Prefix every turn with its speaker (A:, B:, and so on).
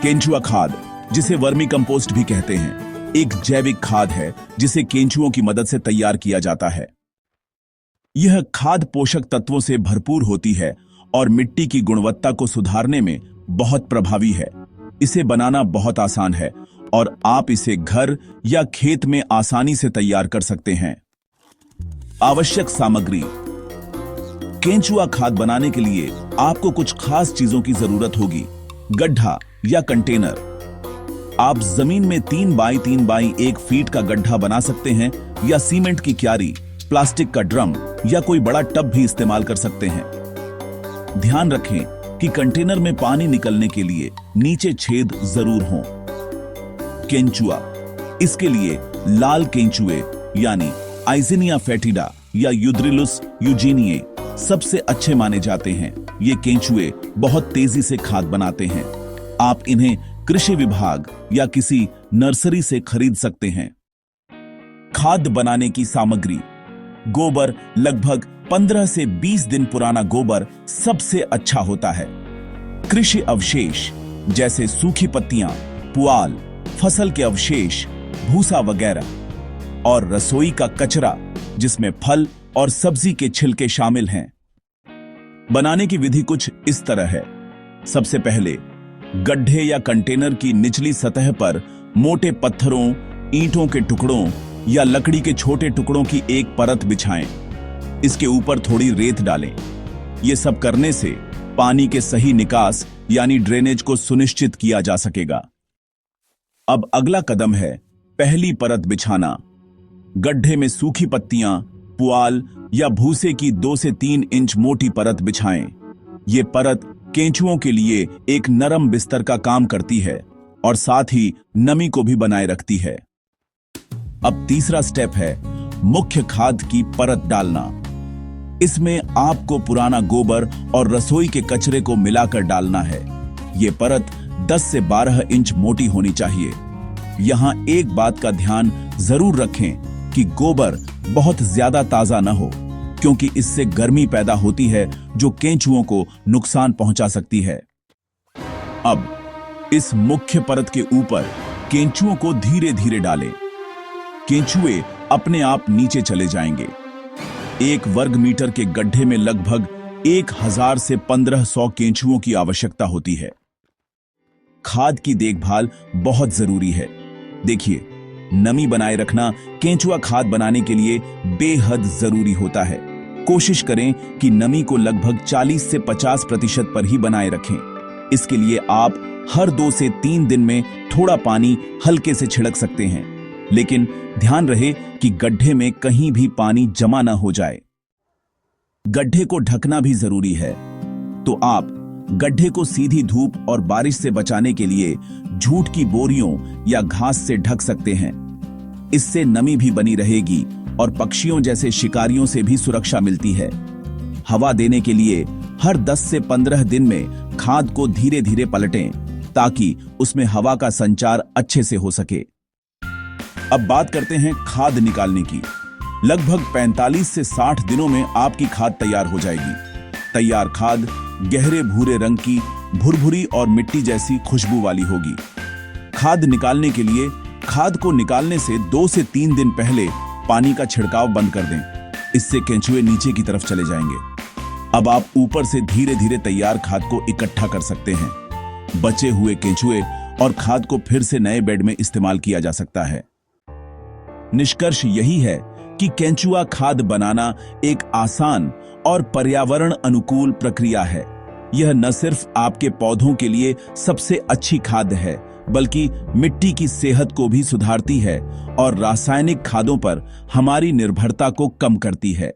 A: केंचुआ खाद, जिसे वर्मी कंपोस्ट भी कहते हैं, एक जैविक खाद है जिसे केंचुओं की मदद से तैयार किया जाता है। यह खाद पोषक तत्वों से भरपूर होती है और मिट्टी की गुणवत्ता को सुधारने में बहुत प्रभावी है। इसे बनाना बहुत आसान है और आप इसे घर या खेत में आसानी से तैयार कर सकते हैं। आवश्यक सामग्री। केंचुआ खाद बनाने के लिए आपको कुछ खास चीजों की जरूरत होगी। गड्ढा या कंटेनर। आप जमीन में 3 बाई 3 बाई 1 फीट का गड्ढा बना सकते हैं या सीमेंट की क्यारी, प्लास्टिक का ड्रम या कोई बड़ा टब भी इस्तेमाल कर सकते हैं। ध्यान रखें कि कंटेनर में पानी निकलने के लिए नीचे छेद जरूर हों। केंचुआ, इसके लिए लाल केंचुए यानी आइजिनिया फेटिडा या यूद्रिलुस यूजीनिए सबसे अच्छे माने जाते हैं। ये केंचुए बहुत तेजी से खाद बनाते हैं। आप इन्हें कृषि विभाग या किसी नर्सरी से खरीद सकते हैं। खाद बनाने की सामग्री। गोबर। लगभग 15 से 20 दिन पुराना गोबर सबसे अच्छा होता है। कृषि अवशेष जैसे सूखी पत्तियां, पुआल, फसल के अवशेष, भूसा वगैरह, और रसोई का कचरा जिसमें फल और सब्जी के छिलके शामिल हैं। बनाने की विधि कुछ इस तरह है। सबसे पहले गड्ढे या कंटेनर की निचली सतह पर मोटे पत्थरों, ईंटों के टुकड़ों या लकड़ी के छोटे टुकड़ों की एक परत बिछाएं। इसके ऊपर थोड़ी रेत डालें। यह सब करने से पानी के सही निकास यानी ड्रेनेज को सुनिश्चित किया जा सकेगा। अब अगला कदम है पहली परत बिछाना। गड्ढे में सूखी पत्तियां, पुआल या भूसे की 2 से 3 इंच मोटी परत बिछाएं। ये परत केंचुओं के लिए एक नरम बिस्तर का काम करती है और साथ ही नमी को भी बनाए रखती है। अब तीसरा स्टेप है मुख्य खाद की परत डालना। इसमें आपको पुराना गोबर और रसोई के कचरे को मिलाकर डालना है। यह परत 10 से 12 इंच मोटी होनी चाहिए। यहां एक बात का ध्यान जरूर रखें कि गोबर बहुत ज्यादा ताजा न हो, क्योंकि इससे गर्मी पैदा होती है जो केंचुओं को नुकसान पहुंचा सकती है। अब इस मुख्य परत के ऊपर केंचुओं को धीरे धीरे डालें। केंचुए अपने आप नीचे चले जाएंगे। 1 वर्ग मीटर के गड्ढे में लगभग 1000 से 1500 केंचुओं की आवश्यकता होती है। खाद की देखभाल बहुत जरूरी है। देखिए, नमी बनाए रखना केंचुआ खाद बनाने के लिए बेहद जरूरी होता है। कोशिश करें कि नमी को लगभग 40 से 50% पर ही बनाए रखें। इसके लिए आप हर 2 से 3 दिन में थोड़ा पानी हल्के से छिड़क सकते हैं, लेकिन ध्यान रहे कि गड्ढे में कहीं भी पानी जमा न हो जाए। गड्ढे को ढकना भी जरूरी है, तो आप गड्ढे को सीधी धूप और बारिश से बचाने के लिए जूट की बोरियों या घास से ढक सकते हैं। इससे नमी भी बनी रहेगी और पक्षियों जैसे शिकारियों से भी सुरक्षा मिलती है। हवा देने के लिए हर 10 से 15 दिन में खाद को धीरे धीरे पलटें, ताकि उसमें हवा का संचार अच्छे से हो सके। अब बात करते हैं खाद निकालने की। लगभग 45 से 60 दिनों में आपकी खाद तैयार हो जाएगी। तैयार खाद गहरे भूरे रंग की, भुरभुरी और मिट्टी जैसी खुशबू वाली होगी। खाद निकालने के लिए खाद को निकालने से 2 से 3 दिन पहले पानी का छिड़काव बंद कर दें। इससे केंचुए नीचे की तरफ चले जाएंगे। अब आप ऊपर से धीरे धीरे तैयार खाद को इकट्ठा कर सकते हैं। बचे हुए केंचुए और खाद को फिर से नए बेड में इस्तेमाल किया जा सकता है। निष्कर्ष यही है कि केंचुआ खाद बनाना एक आसान और पर्यावरण अनुकूल प्रक्रिया है। यह न सिर्फ आपके पौधों के लिए सबसे अच्छी खाद है, बल्कि मिट्टी की सेहत को भी सुधारती है और रासायनिक खादों पर हमारी निर्भरता को कम करती है।